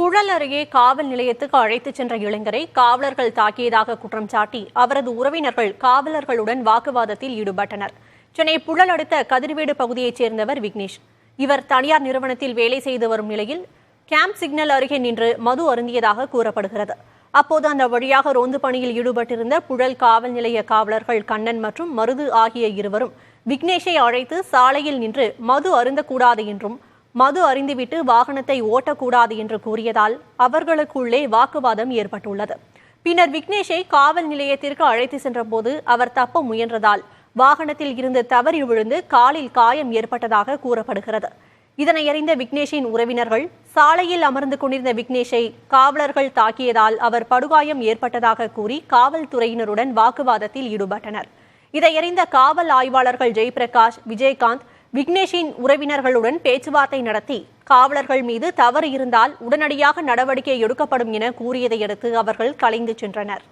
புழல் அருகே காவல் நிலையத்துக்கு அழைத்துச் சென்ற இளைஞரை காவலர்கள் தாக்கியதாக குற்றம் சாட்டி அவரது உறவினர்கள் காவலர்களுடன் வாக்குவாதத்தில் ஈடுபட்டனர். சென்னை புழல் அடுத்த கதிர்வேடு பகுதியைச் சேர்ந்தவர் விக்னேஷ். இவர் தனியார் நிறுவனத்தில் வேலை செய்து வரும் நிலையில் கேம்ப் சிக்னல் அருகே நின்று மது அருந்தியதாக கூறப்படுகிறது. அப்போது அந்த வழியாக ரோந்து பணியில் ஈடுபட்டிருந்த புழல் காவல் நிலைய காவலர்கள் கண்ணன் மற்றும் மருது ஆகிய இருவரும் விக்னேஷை அழைத்து சாலையில் நின்று மது அருந்தக்கூடாது என்றும் மது அருந்திவிட்டு வாகனத்தை ஓட்டக்கூடாது என்று கூறியதால் அவர்களுக்குள்ளே வாக்குவாதம் ஏற்பட்டுள்ளது. பின்னர் விக்னேஷை காவல் நிலையத்திற்கு அழைத்து சென்றபோது அவர் தப்ப முயன்றதால் வாகனத்தில் இருந்து தவறி விழுந்து காலில் காயம் ஏற்பட்டதாக கூறப்படுகிறது. இதனை அறிந்த விக்னேஷின் உறவினர்கள் சாலையில் அமர்ந்து கொண்டிருந்த விக்னேஷை காவலர்கள் தாக்கியதால் அவர் படுகாயம் ஏற்பட்டதாக கூறி காவல்துறையினருடன் வாக்குவாதத்தில் ஈடுபட்டனர். இதையறிந்த காவல் ஆய்வாளர்கள் ஜெயபிரகாஷ், விஜயகாந்த் விக்னேஷின் உறவினர்களுடன் பேச்சுவார்த்தை நடத்தி காவலர்கள் மீது தவறு இருந்தால் உடனடியாக நடவடிக்கை எடுக்கப்படும் என கூறியதை அடுத்து அவர்கள் கலைந்து சென்றனர்.